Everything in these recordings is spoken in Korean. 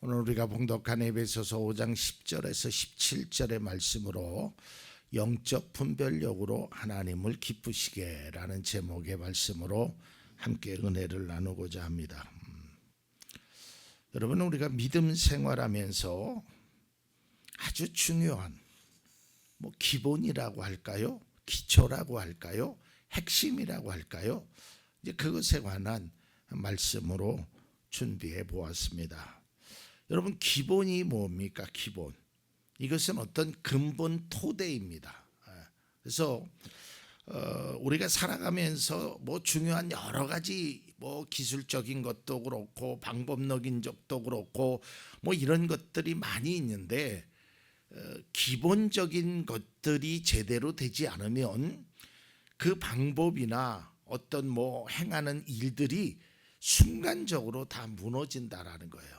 오늘 우리가 봉독한 에베소서 5장 10절에서 17절의 말씀으로 영적 분별력으로 하나님을 기쁘시게라는 제목의 말씀으로 함께 은혜를 나누고자 합니다. 여러분, 우리가 믿음 생활하면서 아주 중요한 기본이라고 할까요? 기초라고 할까요? 핵심이라고 할까요? 이제 그것에 관한 말씀으로 준비해 보았습니다. 여러분, 기본이 뭡니까? 기본. 이것은 어떤 근본 토대입니다. 그래서 우리가 살아가면서 중요한 여러 가지 기술적인 것도 그렇고 방법론인 적도 그렇고 이런 것들이 많이 있는데 기본적인 것들이 제대로 되지 않으면 그 방법이나 어떤 행하는 일들이 순간적으로 다 무너진다라는 거예요.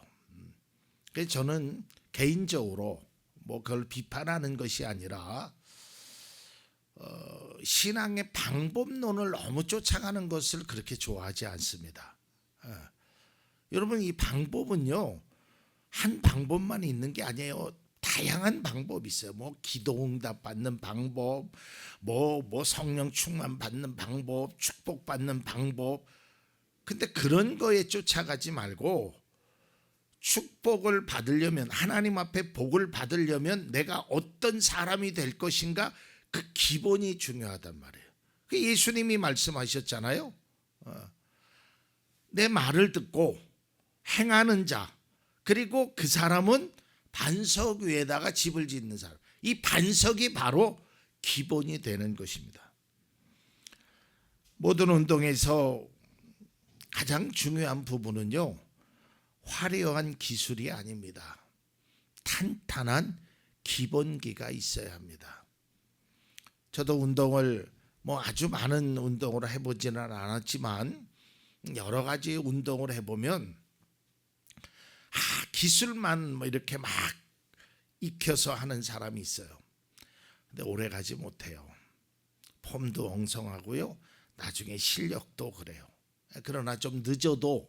그래서 저는 개인적으로 그걸 비판하는 것이 아니라 신앙의 방법론을 너무 쫓아가는 것을 그렇게 좋아하지 않습니다. 여러분, 이 방법은요 한 방법만 있는 게 아니에요. 다양한 방법이 있어요. 기도응답 받는 방법, 성령 충만 받는 방법, 축복 받는 방법. 근데 그런 거에 쫓아가지 말고 축복을 받으려면, 하나님 앞에 복을 받으려면 내가 어떤 사람이 될 것인가, 그 기본이 중요하단 말이에요. 예수님이 말씀하셨잖아요. 내 말을 듣고 행하는 자, 그리고 그 사람은 반석 위에다가 집을 짓는 사람. 이 반석이 바로 기본이 되는 것입니다. 모든 운동에서 가장 중요한 부분은요, 화려한 기술이 아닙니다. 탄탄한 기본기가 있어야 합니다. 저도 운동을 아주 많은 운동을 해보지는 않았지만 여러 가지 운동을 해보면 기술만 이렇게 막 익혀서 하는 사람이 있어요. 근데 오래 가지 못해요. 폼도 엉성하고요, 나중에 실력도 그래요. 그러나 좀 늦어도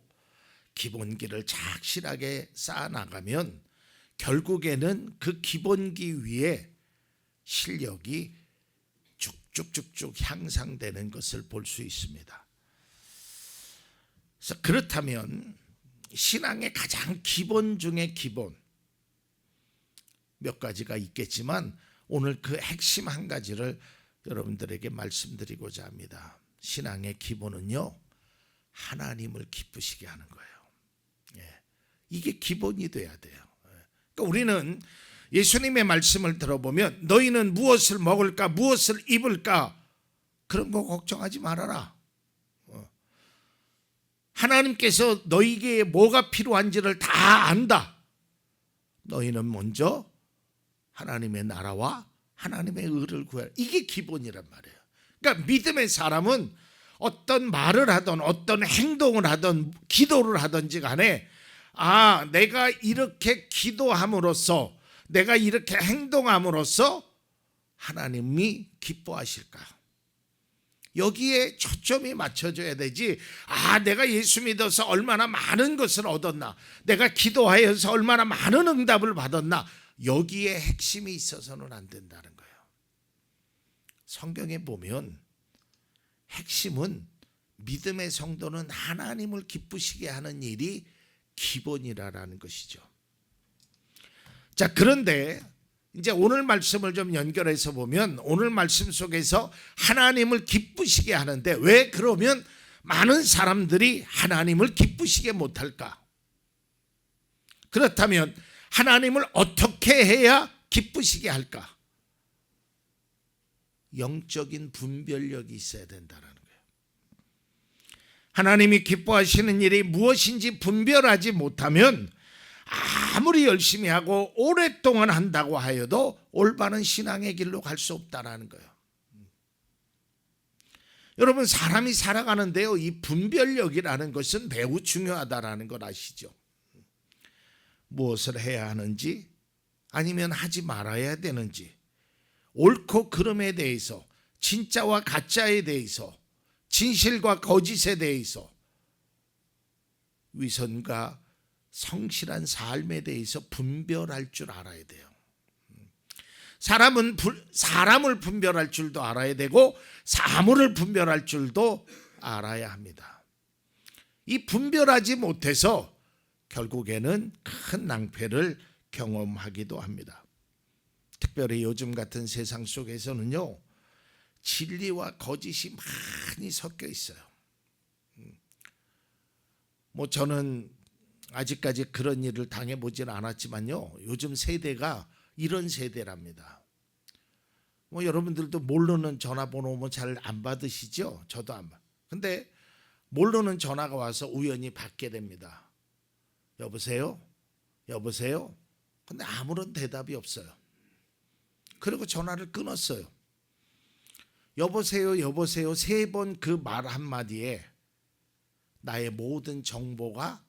기본기를 착실하게 쌓아나가면 결국에는 그 기본기 위에 실력이 쭉쭉쭉쭉 향상되는 것을 볼 수 있습니다. 그래서 그렇다면 신앙의 가장 기본 중에 기본, 몇 가지가 있겠지만 오늘 그 핵심 한 가지를 여러분들에게 말씀드리고자 합니다. 신앙의 기본은요, 하나님을 기쁘시게 하는 거예요. 이게 기본이 돼야 돼요. 그러니까 우리는 예수님의 말씀을 들어보면 너희는 무엇을 먹을까, 무엇을 입을까, 그런 거 걱정하지 말아라. 하나님께서 너희에게 뭐가 필요한지를 다 안다. 너희는 먼저 하나님의 나라와 하나님의 의를 구하라. 이게 기본이란 말이에요. 그러니까 믿음의 사람은 어떤 말을 하든 어떤 행동을 하든 기도를 하든지 간에 내가 이렇게 기도함으로써, 내가 이렇게 행동함으로써 하나님이 기뻐하실까? 여기에 초점이 맞춰져야 되지. 내가 예수 믿어서 얼마나 많은 것을 얻었나, 내가 기도하여서 얼마나 많은 응답을 받았나, 여기에 핵심이 있어서는 안 된다는 거예요. 성경에 보면 핵심은 믿음의 성도는 하나님을 기쁘시게 하는 일이 기본이라는 것이죠. 자, 그런데 이제 오늘 말씀을 좀 연결해서 보면 오늘 말씀 속에서 하나님을 기쁘시게 하는데 왜 그러면 많은 사람들이 하나님을 기쁘시게 못할까? 그렇다면 하나님을 어떻게 해야 기쁘시게 할까? 영적인 분별력이 있어야 된다는 거예요. 하나님이 기뻐하시는 일이 무엇인지 분별하지 못하면 아무리 열심히 하고 오랫동안 한다고 하여도 올바른 신앙의 길로 갈 수 없다는 거예요. 여러분, 사람이 살아가는데요, 이 분별력이라는 것은 매우 중요하다는 걸 아시죠? 무엇을 해야 하는지, 아니면 하지 말아야 되는지, 옳고 그름에 대해서, 진짜와 가짜에 대해서, 진실과 거짓에 대해서, 위선과 성실한 삶에 대해서 분별할 줄 알아야 돼요. 사람을 분별할 줄도 알아야 되고 사물을 분별할 줄도 알아야 합니다. 이 분별하지 못해서 결국에는 큰 낭패를 경험하기도 합니다. 특별히 요즘 같은 세상 속에서는요, 진리와 거짓이 많이 섞여 있어요. 저는 아직까지 그런 일을 당해보지는 않았지만요, 요즘 세대가 이런 세대랍니다. 여러분들도 모르는 전화번호 오면 잘 안 받으시죠? 저도 안 받. 근데 모르는 전화가 와서 우연히 받게 됩니다. 여보세요? 여보세요? 근데 아무런 대답이 없어요. 그리고 전화를 끊었어요. 여보세요, 여보세요 3번 그 말 한마디에 나의 모든 정보가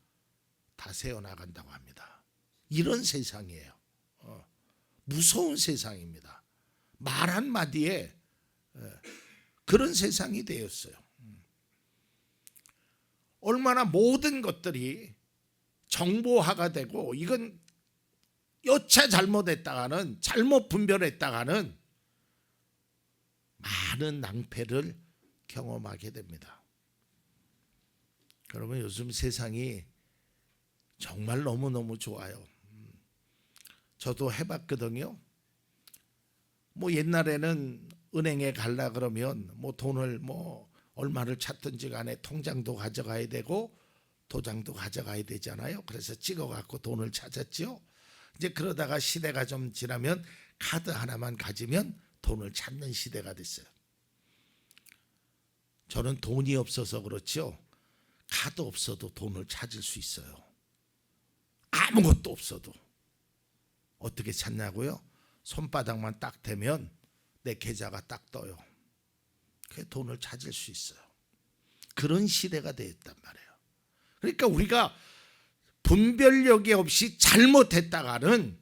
다 새어나간다고 합니다. 이런 세상이에요. 무서운 세상입니다. 말 한마디에 그런 세상이 되었어요. 얼마나 모든 것들이 정보화가 되고, 이건 여차 잘못했다가는, 잘못 분별했다가는 많은 낭패를 경험하게 됩니다. 여러분, 요즘 세상이 정말 너무너무 좋아요. 저도 해봤거든요. 옛날에는 은행에 가려 그러면 돈을 얼마를 찾든지 간에 통장도 가져가야 되고 도장도 가져가야 되잖아요. 그래서 찍어갖고 돈을 찾았죠. 이제 그러다가 시대가 좀 지나면 카드 하나만 가지면 돈을 찾는 시대가 됐어요. 저는 돈이 없어서 그렇죠, 카드 없어도 돈을 찾을 수 있어요. 아무것도 없어도. 어떻게 찾냐고요? 손바닥만 딱 대면 내 계좌가 딱 떠요. 그 돈을 찾을 수 있어요. 그런 시대가 되었단 말이에요. 그러니까 우리가 분별력이 없이 잘못했다가는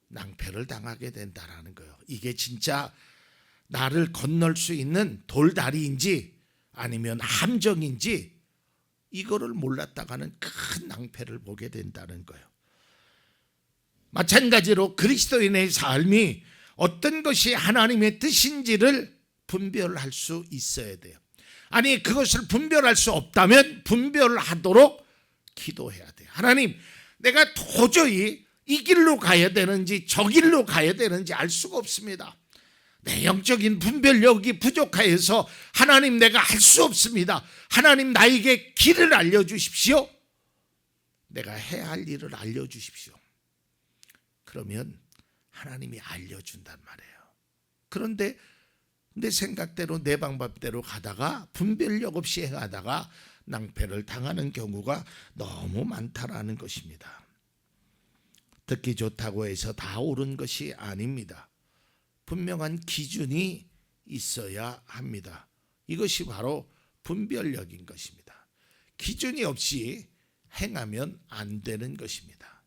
낭패를 당하게 된다라는 거예요. 이게 진짜 나를 건널 수 있는 돌다리인지 아니면 함정인지 이거를 몰랐다가는 큰 낭패를 보게 된다는 거예요. 마찬가지로 그리스도인의 삶이 어떤 것이 하나님의 뜻인지를 분별할 수 있어야 돼요. 아니, 그것을 분별할 수 없다면 분별하도록 기도해야 돼요. 하나님, 내가 도저히 이 길로 가야 되는지 저 길로 가야 되는지 알 수가 없습니다. 내 영적인 분별력이 부족하여서 하나님, 내가 할 수 없습니다. 하나님, 나에게 길을 알려주십시오. 내가 해야 할 일을 알려주십시오. 그러면 하나님이 알려준단 말이에요. 그런데 내 생각대로 내 방법대로 가다가 분별력 없이 행하다가 낭패를 당하는 경우가 너무 많다라는 것입니다. 듣기 좋다고 해서 다 옳은 것이 아닙니다. 분명한 기준이 있어야 합니다. 이것이 바로 분별력인 것입니다. 기준이 없이 행하면 안 되는 것입니다.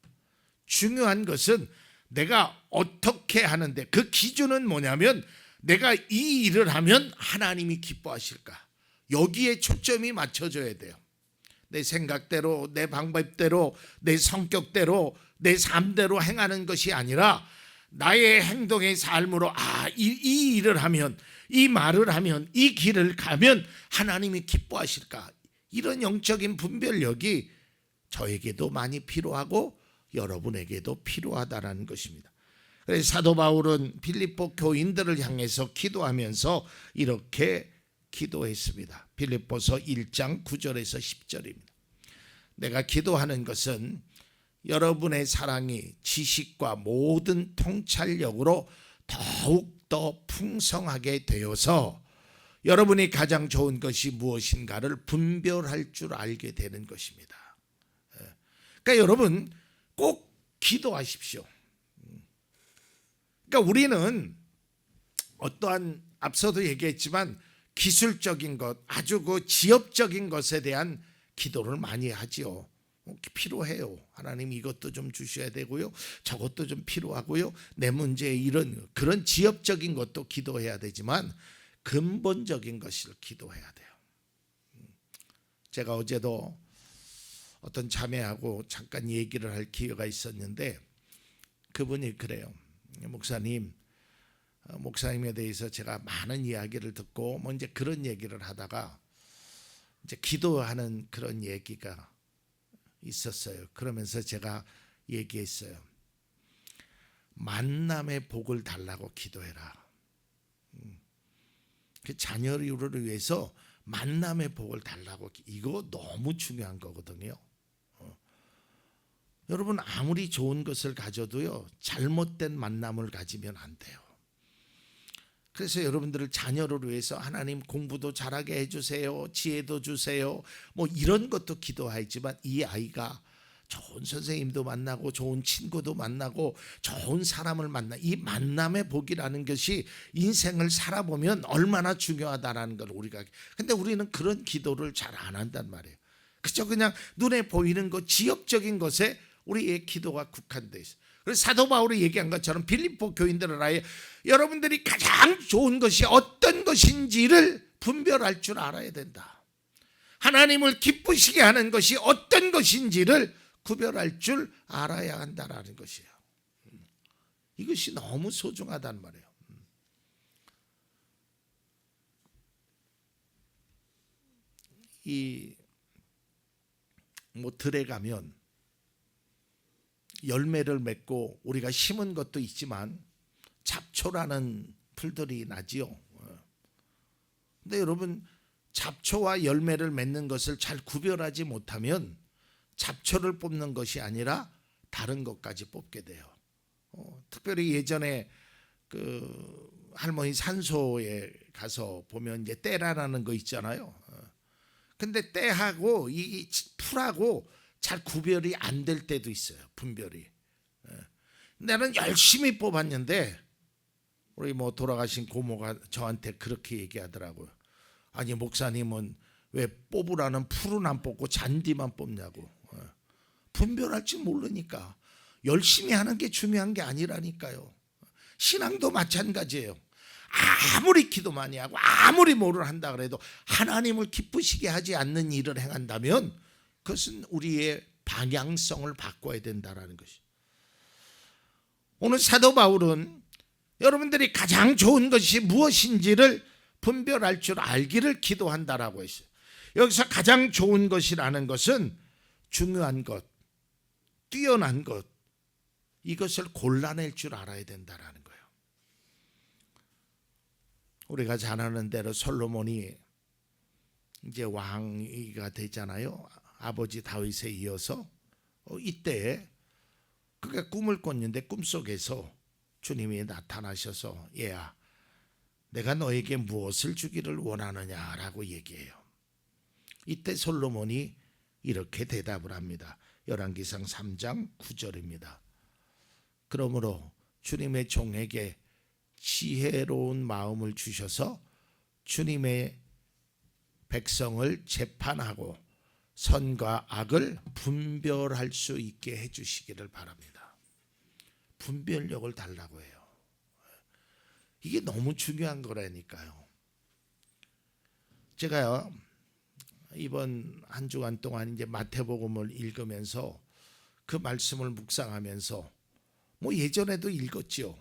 중요한 것은 내가 어떻게 하는데, 그 기준은 뭐냐면 내가 이 일을 하면 하나님이 기뻐하실까, 여기에 초점이 맞춰져야 돼요. 내 생각대로, 내 방법대로, 내 성격대로, 내 삶대로 행하는 것이 아니라 나의 행동의 삶으로 이 일을 하면, 이 말을 하면, 이 길을 가면 하나님이 기뻐하실까, 이런 영적인 분별력이 저에게도 많이 필요하고 여러분에게도 필요하다는 것입니다. 그래서 사도 바울은 빌립보 교인들을 향해서 기도하면서 이렇게 기도했습니다. 빌립보서 1장 9절에서 10절입니다. 내가 기도하는 것은 여러분의 사랑이 지식과 모든 통찰력으로 더욱더 풍성하게 되어서 여러분이 가장 좋은 것이 무엇인가를 분별할 줄 알게 되는 것입니다. 그러니까 여러분 꼭 기도하십시오. 그러니까 우리는 어떠한, 앞서도 얘기했지만 기술적인 것, 아주 그 지엽적인 것에 대한 기도를 많이 하지요. 필요해요. 하나님 이것도 좀 주셔야 되고요, 저것도 좀 필요하고요, 내 문제에 이런 그런 지엽적인 것도 기도해야 되지만 근본적인 것을 기도해야 돼요. 제가 어제도 어떤 자매하고 잠깐 얘기를 할 기회가 있었는데 그분이 그래요. 목사님, 목사님에 대해서 제가 많은 이야기를 듣고 뭐 이제 그런 얘기를 하다가 이제 기도하는 그런 얘기가 있었어요. 그러면서 제가 얘기했어요. 만남의 복을 달라고 기도해라. 그 자녀를 위해서 만남의 복을 달라고, 이거 너무 중요한 거거든요. 여러분, 아무리 좋은 것을 가져도요, 잘못된 만남을 가지면 안 돼요. 그래서 여러분들을 자녀를 위해서 하나님 공부도 잘하게 해주세요, 지혜도 주세요, 뭐 이런 것도 기도하지만 이 아이가 좋은 선생님도 만나고 좋은 친구도 만나고 좋은 사람을 만나, 이 만남의 복이라는 것이 인생을 살아보면 얼마나 중요하다라는 걸 우리가, 근데 우리는 그런 기도를 잘 안 한단 말이에요. 그죠? 그냥 눈에 보이는 것, 지역적인 것에 우리의 기도가 국한돼 있어요. 그래서 사도 바울이 얘기한 것처럼 빌립보 교인들을 아예 여러분들이 가장 좋은 것이 어떤 것인지를 분별할 줄 알아야 된다. 하나님을 기쁘시게 하는 것이 어떤 것인지를 구별할 줄 알아야 한다라는 것이에요. 이것이 너무 소중하단 말이에요. 이 뭐 들에 가면 열매를 맺고 우리가 심은 것도 있지만 잡초라는 풀들이 나지요. 근데 여러분, 잡초와 열매를 맺는 것을 잘 구별하지 못하면 잡초를 뽑는 것이 아니라 다른 것까지 뽑게 돼요. 특별히 예전에 그 할머니 산소에 가서 보면 이제 때라라는 거 있잖아요. 근데 때하고 이 풀하고 잘 구별이 안 될 때도 있어요. 분별이. 나는 열심히 뽑았는데 우리 뭐 돌아가신 고모가 저한테 그렇게 얘기하더라고요. 아니, 목사님은 왜 뽑으라는 풀은 안 뽑고 잔디만 뽑냐고. 분별할 줄 모르니까. 열심히 하는 게 중요한 게 아니라니까요. 신앙도 마찬가지예요. 아무리 기도 많이 하고 아무리 뭐를 한다 그래도 하나님을 기쁘시게 하지 않는 일을 행한다면 그것은 우리의 방향성을 바꿔야 된다라는 것이. 오늘 사도 바울은 여러분들이 가장 좋은 것이 무엇인지를 분별할 줄 알기를 기도한다라고 했어요. 여기서 가장 좋은 것이라는 것은 중요한 것, 뛰어난 것, 이것을 골라낼 줄 알아야 된다라는 거예요. 우리가 잘 아는 대로 솔로몬이 이제 왕이가 되잖아요. 아버지 다윗에 이어서. 이때 그가 꿈을 꿨는데 꿈속에서 주님이 나타나셔서 얘야, 내가 너에게 무엇을 주기를 원하느냐라고 얘기해요. 이때 솔로몬이 이렇게 대답을 합니다. 열왕기상 3장 9절입니다. 그러므로 주님의 종에게 지혜로운 마음을 주셔서 주님의 백성을 재판하고 선과 악을 분별할 수 있게 해주시기를 바랍니다. 분별력을 달라고 해요. 이게 너무 중요한 거라니까요. 제가요, 이번 한 주간 동안 이제 마태복음을 읽으면서 그 말씀을 묵상하면서 뭐 예전에도 읽었지요.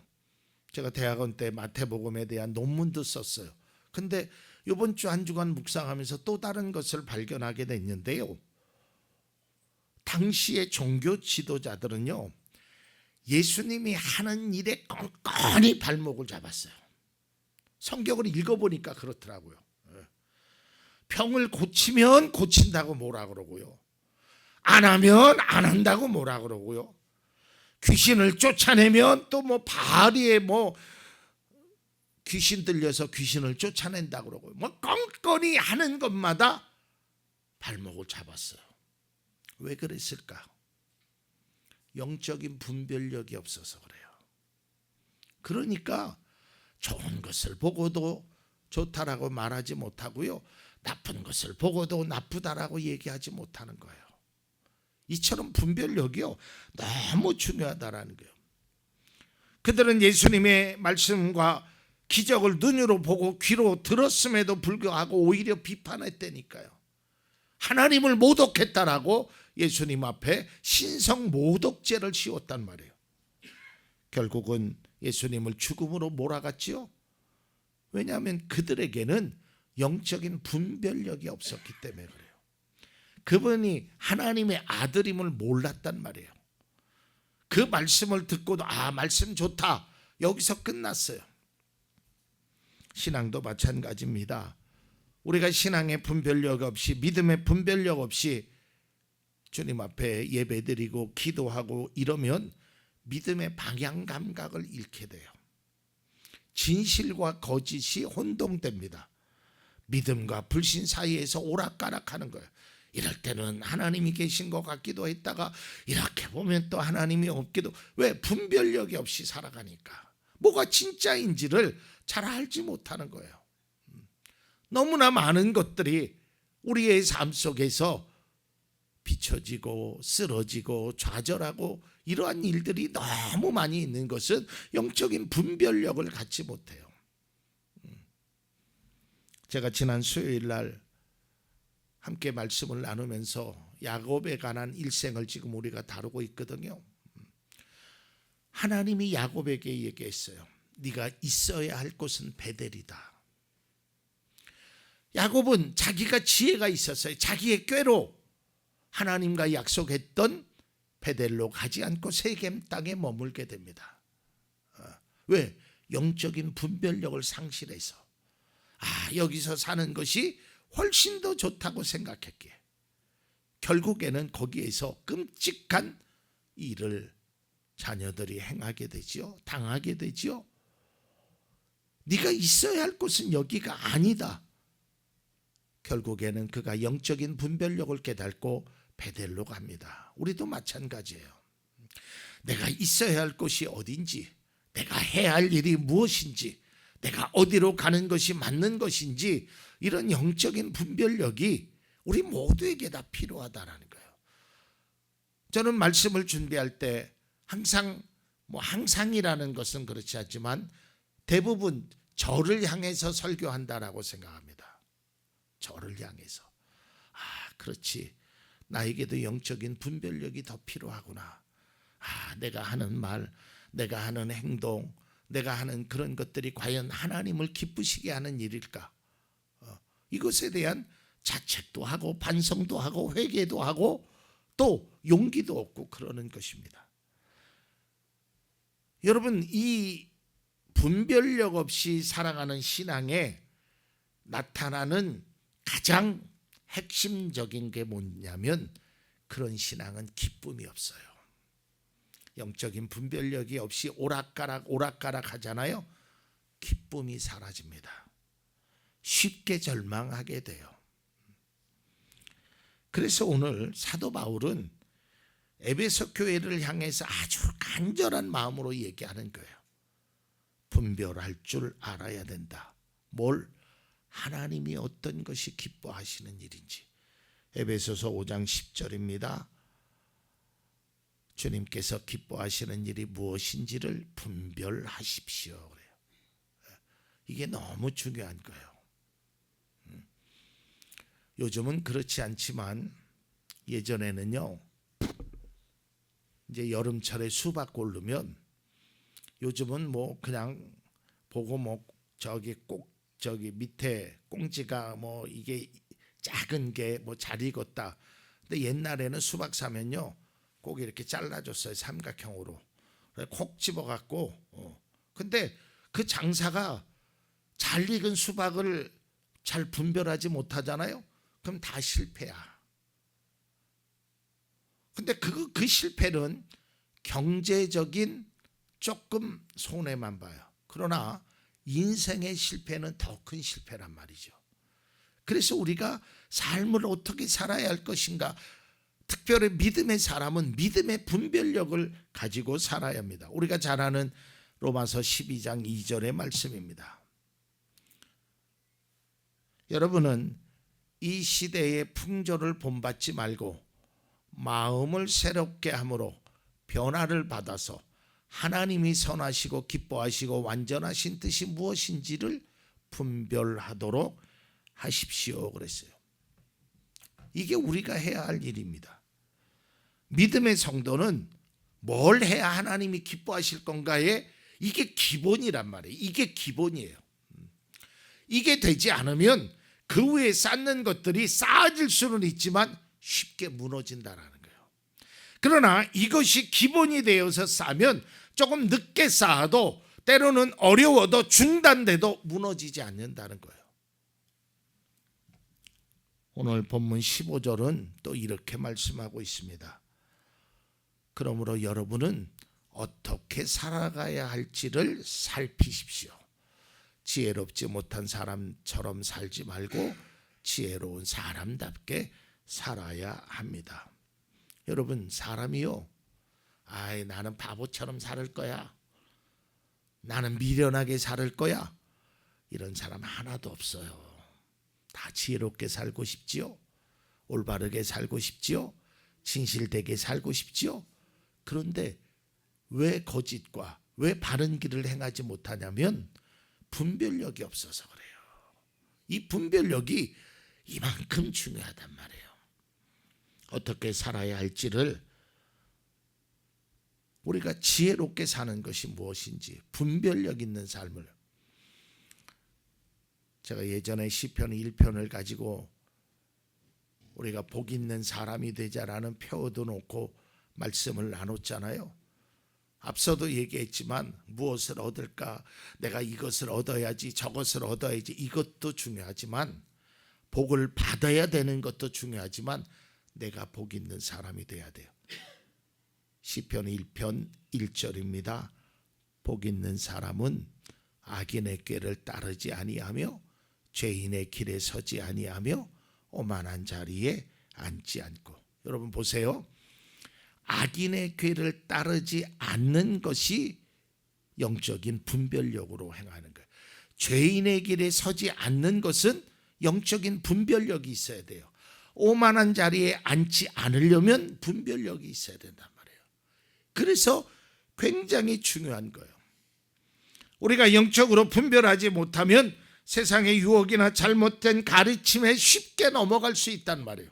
제가 대학원 때 마태복음에 대한 논문도 썼어요. 근데 이번 주 한 주간 묵상하면서 또 다른 것을 발견하게 됐는데요. 당시의 종교 지도자들은요, 예수님이 하는 일에 꼼꼼히 발목을 잡았어요. 성경을 읽어보니까 그렇더라고요. 병을 고치면 고친다고 뭐라 그러고요, 안 하면 안 한다고 뭐라 그러고요, 귀신을 쫓아내면 또 뭐 바리에 뭐 귀신 들려서 귀신을 쫓아낸다고 그러고요, 뭐 껌껌이 하는 것마다 발목을 잡았어요. 왜 그랬을까? 영적인 분별력이 없어서 그래요. 그러니까 좋은 것을 보고도 좋다라고 말하지 못하고요, 나쁜 것을 보고도 나쁘다라고 얘기하지 못하는 거예요. 이처럼 분별력이요, 너무 중요하다라는 거예요. 그들은 예수님의 말씀과 기적을 눈으로 보고 귀로 들었음에도 불구하고 오히려 비판했다니까요. 하나님을 모독했다라고 예수님 앞에 신성 모독죄를 씌웠단 말이에요. 결국은 예수님을 죽음으로 몰아갔지요. 왜냐하면 그들에게는 영적인 분별력이 없었기 때문에 그래요. 그분이 하나님의 아들임을 몰랐단 말이에요. 그 말씀을 듣고도 말씀 좋다, 여기서 끝났어요. 신앙도 마찬가지입니다. 우리가 신앙의 분별력 없이, 믿음의 분별력 없이 주님 앞에 예배드리고 기도하고 이러면 믿음의 방향 감각을 잃게 돼요. 진실과 거짓이 혼동됩니다. 믿음과 불신 사이에서 오락가락하는 거예요. 이럴 때는 하나님이 계신 것 같기도 했다가 이렇게 보면 또 하나님이 없기도. 왜? 분별력이 없이 살아가니까. 뭐가 진짜인지를 잘 알지 못하는 거예요. 너무나 많은 것들이 우리의 삶 속에서 비춰지고 쓰러지고 좌절하고 이러한 일들이 너무 많이 있는 것은 영적인 분별력을 갖지 못해요. 제가 지난 수요일 날 함께 말씀을 나누면서 야곱에 관한 일생을 지금 우리가 다루고 있거든요. 하나님이 야곱에게 얘기했어요. 네가 있어야 할 곳은 베델이다. 야곱은 자기가 지혜가 있었어요. 자기의 꾀로 하나님과 약속했던 베델로 가지 않고 세겜 땅에 머물게 됩니다. 왜? 영적인 분별력을 상실해서 여기서 사는 것이 훨씬 더 좋다고 생각했기에 결국에는 거기에서 끔찍한 일을 자녀들이 행하게 되지요. 당하게 되지요. 네가 있어야 할 곳은 여기가 아니다. 결국에는 그가 영적인 분별력을 깨닫고 베델로 갑니다. 우리도 마찬가지예요. 내가 있어야 할 곳이 어딘지, 내가 해야 할 일이 무엇인지, 내가 어디로 가는 것이 맞는 것인지, 이런 영적인 분별력이 우리 모두에게 다 필요하다라는 거예요. 저는 말씀을 준비할 때 항상이라는 것은 그렇지 않지만 대부분 저를 향해서 설교한다라고 생각합니다. 저를 향해서. 그렇지. 나에게도 영적인 분별력이 더 필요하구나. 내가 하는 말, 내가 하는 행동, 내가 하는 그런 것들이 과연 하나님을 기쁘시게 하는 일일까? 이것에 대한 자책도 하고 반성도 하고 회개도 하고 또 용기도 얻고 그러는 것입니다. 여러분, 이 분별력 없이 살아가는 신앙에 나타나는 가장 핵심적인 게 뭐냐면 그런 신앙은 기쁨이 없어요. 영적인 분별력이 없이 오락가락 하잖아요. 기쁨이 사라집니다. 쉽게 절망하게 돼요. 그래서 오늘 사도 바울은 에베소 교회를 향해서 아주 간절한 마음으로 얘기하는 거예요. 분별할 줄 알아야 된다. 뭘? 하나님이 어떤 것이 기뻐하시는 일인지. 에베소서 5장 10절입니다. 주님께서 기뻐하시는 일이 무엇인지를 분별하십시오. 그래요. 이게 너무 중요한 거예요. 요즘은 그렇지 않지만 예전에는요, 이제 여름철에 수박 고르면 요즘은 뭐 그냥 보고 저기 밑에 꽁지가 이게 작은 게 잘 익었다. 근데 옛날에는 수박 사면요 꼭 이렇게 잘라줬어요. 삼각형으로 콕 집어갖고. 근데 그 장사가 잘 익은 수박을 잘 분별하지 못하잖아요. 그럼 다 실패야. 근데 그 실패는 경제적인 조금 손해만 봐요. 그러나 인생의 실패는 더 큰 실패란 말이죠. 그래서 우리가 삶을 어떻게 살아야 할 것인가, 특별히 믿음의 사람은 믿음의 분별력을 가지고 살아야 합니다. 우리가 잘 아는 로마서 12장 2절의 말씀입니다. 여러분은 이 시대의 풍조를 본받지 말고 마음을 새롭게 함으로 변화를 받아서 하나님이 선하시고 기뻐하시고 완전하신 뜻이 무엇인지를 분별하도록 하십시오 그랬어요. 이게 우리가 해야 할 일입니다. 믿음의 성도는 뭘 해야 하나님이 기뻐하실 건가에 이게 기본이란 말이에요. 이게 기본이에요. 이게 되지 않으면 그 위에 쌓는 것들이 쌓아질 수는 있지만 쉽게 무너진다라는 거예요. 그러나 이것이 기본이 되어서 쌓으면 조금 늦게 쌓아도 때로는 어려워도 중단돼도 무너지지 않는다는 거예요. 오늘 본문 15절은 또 이렇게 말씀하고 있습니다. 그러므로 여러분은 어떻게 살아가야 할지를 살피십시오. 지혜롭지 못한 사람처럼 살지 말고 지혜로운 사람답게 살아야 합니다. 여러분, 사람이요, 나는 바보처럼 살 거야, 나는 미련하게 살 거야, 이런 사람 하나도 없어요. 다 지혜롭게 살고 싶지요, 올바르게 살고 싶지요, 진실되게 살고 싶지요. 그런데 왜 거짓과 왜 바른 길을 행하지 못하냐면 분별력이 없어서 그래요. 이 분별력이 이만큼 중요하단 말이에요. 어떻게 살아야 할지를, 우리가 지혜롭게 사는 것이 무엇인지, 분별력 있는 삶을, 제가 예전에 시편 1편을 가지고 우리가 복 있는 사람이 되자라는 표어도 놓고 말씀을 나눴잖아요. 앞서도 얘기했지만 무엇을 얻을까, 내가 이것을 얻어야지, 저것을 얻어야지, 이것도 중요하지만 복을 받아야 되는 것도 중요하지만 내가 복 있는 사람이 돼야 돼요. 시편 1편 1절입니다. 복 있는 사람은 악인의 꾀를 따르지 아니하며 죄인의 길에 서지 아니하며 오만한 자리에 앉지 않고. 여러분 보세요. 악인의 꾀를 따르지 않는 것이 영적인 분별력으로 행하는 거예요. 죄인의 길에 서지 않는 것은 영적인 분별력이 있어야 돼요. 오만한 자리에 앉지 않으려면 분별력이 있어야 된단 말이에요. 그래서 굉장히 중요한 거예요. 우리가 영적으로 분별하지 못하면 세상의 유혹이나 잘못된 가르침에 쉽게 넘어갈 수 있단 말이에요.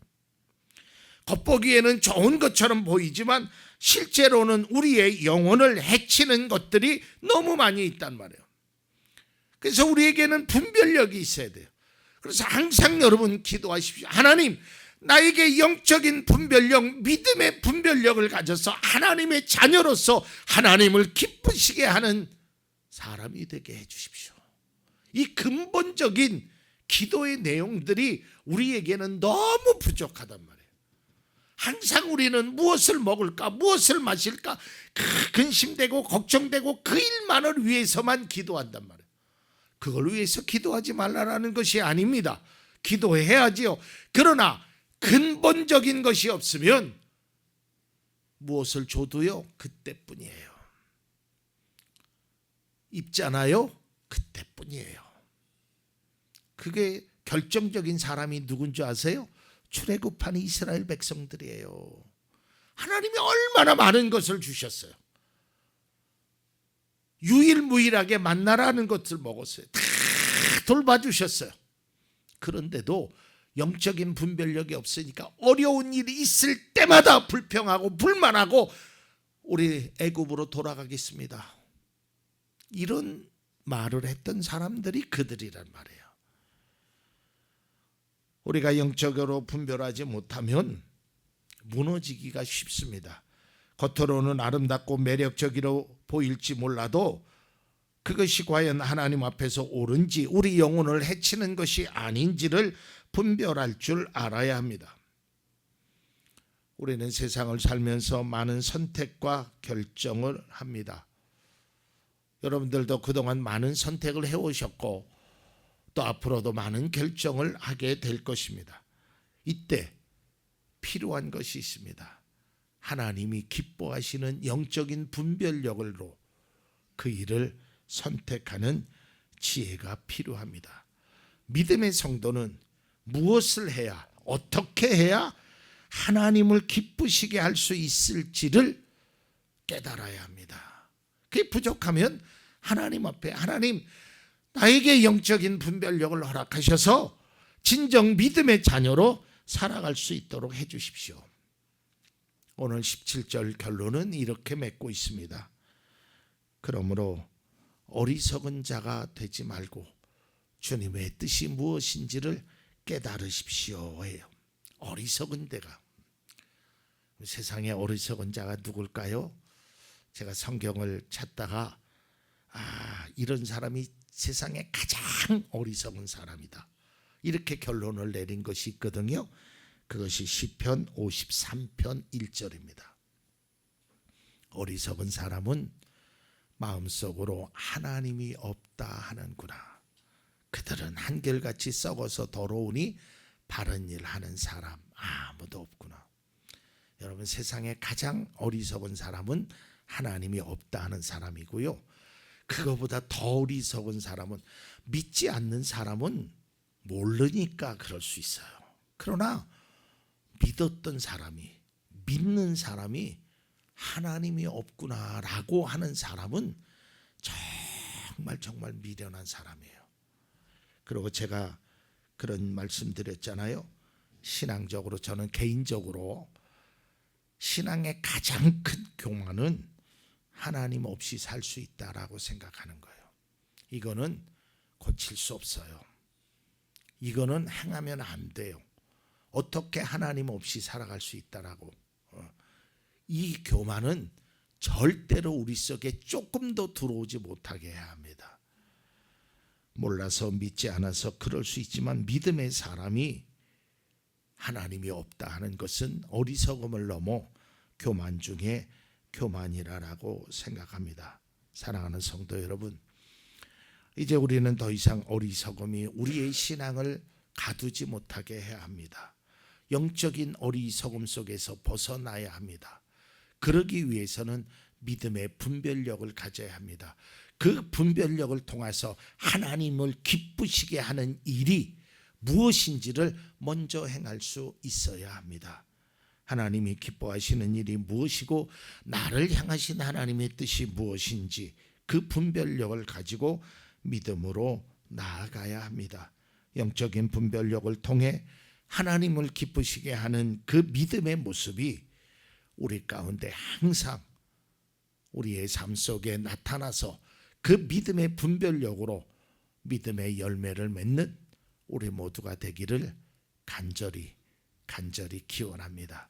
겉보기에는 좋은 것처럼 보이지만 실제로는 우리의 영혼을 해치는 것들이 너무 많이 있단 말이에요. 그래서 우리에게는 분별력이 있어야 돼요. 그래서 항상 여러분 기도하십시오. 하나님, 나에게 영적인 분별력, 믿음의 분별력을 가져서 하나님의 자녀로서 하나님을 기쁘시게 하는 사람이 되게 해주십시오. 이 근본적인 기도의 내용들이 우리에게는 너무 부족하단 말이에요. 항상 우리는 무엇을 먹을까, 무엇을 마실까 근심되고 걱정되고 그 일만을 위해서만 기도한단 말이에요. 그걸 위해서 기도하지 말라는 것이 아닙니다. 기도해야지요. 그러나 근본적인 것이 없으면 무엇을 줘도요, 그때뿐이에요. 입잖아요, 그때뿐이에요. 그게 결정적인 사람이 누군지 아세요? 출애굽한 이스라엘 백성들이에요. 하나님이 얼마나 많은 것을 주셨어요. 유일무이하게 만나라는 것을 먹었어요. 다 돌봐주셨어요. 그런데도 영적인 분별력이 없으니까 어려운 일이 있을 때마다 불평하고 불만하고 우리 애굽으로 돌아가겠습니다, 이런 말을 했던 사람들이 그들이란 말이에요. 우리가 영적으로 분별하지 못하면 무너지기가 쉽습니다. 겉으로는 아름답고 매력적으로 보일지 몰라도 그것이 과연 하나님 앞에서 옳은지, 우리 영혼을 해치는 것이 아닌지를 분별할 줄 알아야 합니다. 우리는 세상을 살면서 많은 선택과 결정을 합니다. 여러분들도 그동안 많은 선택을 해오셨고 또 앞으로도 많은 결정을 하게 될 것입니다. 이때 필요한 것이 있습니다. 하나님이 기뻐하시는 영적인 분별력으로 그 일을 선택하는 지혜가 필요합니다. 믿음의 성도는 무엇을 해야, 어떻게 해야 하나님을 기쁘시게 할 수 있을지를 깨달아야 합니다. 그게 부족하면 하나님 앞에, 하나님, 나에게 영적인 분별력을 허락하셔서 진정 믿음의 자녀로 살아갈 수 있도록 해 주십시오. 오늘 17절 결론은 이렇게 맺고 있습니다. 그러므로 어리석은 자가 되지 말고 주님의 뜻이 무엇인지를 깨달으십시오 해요. 어리석은 데가, 세상에 어리석은 자가 누굴까요? 제가 성경을 찾다가 이런 사람이 세상에 가장 어리석은 사람이다, 이렇게 결론을 내린 것이 있거든요. 그것이 시편 53편 1절입니다. 어리석은 사람은 마음속으로 하나님이 없다 하는구나. 그들은 한결같이 썩어서 더러우니 바른 일 하는 사람 아무도 없구나. 여러분, 세상에 가장 어리석은 사람은 하나님이 없다 하는 사람이고요. 그거보다 더 어리석은 사람은, 믿지 않는 사람은 모르니까 그럴 수 있어요. 그러나 믿었던 사람이, 믿는 사람이 하나님이 없구나라고 하는 사람은 정말 미련한 사람이에요. 그리고 제가 그런 말씀 드렸잖아요. 신앙적으로, 저는 개인적으로 신앙의 가장 큰 교만은 하나님 없이 살 수 있다라고 생각하는 거예요. 이거는 고칠 수 없어요. 이거는 행하면 안 돼요. 어떻게 하나님 없이 살아갈 수 있다라고. 이 교만은 절대로 우리 속에 조금도 들어오지 못하게 해야 합니다. 몰라서 믿지 않아서 그럴 수 있지만, 믿음의 사람이 하나님이 없다 하는 것은 어리석음을 넘어 교만 중에 교만이라고 생각합니다. 사랑하는 성도 여러분, 이제 우리는 더 이상 어리석음이 우리의 신앙을 가두지 못하게 해야 합니다. 영적인 어리석음 속에서 벗어나야 합니다. 그러기 위해서는 믿음의 분별력을 가져야 합니다. 그 분별력을 통해서 하나님을 기쁘시게 하는 일이 무엇인지를 먼저 행할 수 있어야 합니다. 하나님이 기뻐하시는 일이 무엇이고 나를 향하신 하나님의 뜻이 무엇인지 그 분별력을 가지고 믿음으로 나아가야 합니다. 영적인 분별력을 통해 하나님을 기쁘시게 하는 그 믿음의 모습이 우리 가운데 항상 우리의 삶 속에 나타나서 그 믿음의 분별력으로 믿음의 열매를 맺는 우리 모두가 되기를 간절히 기원합니다.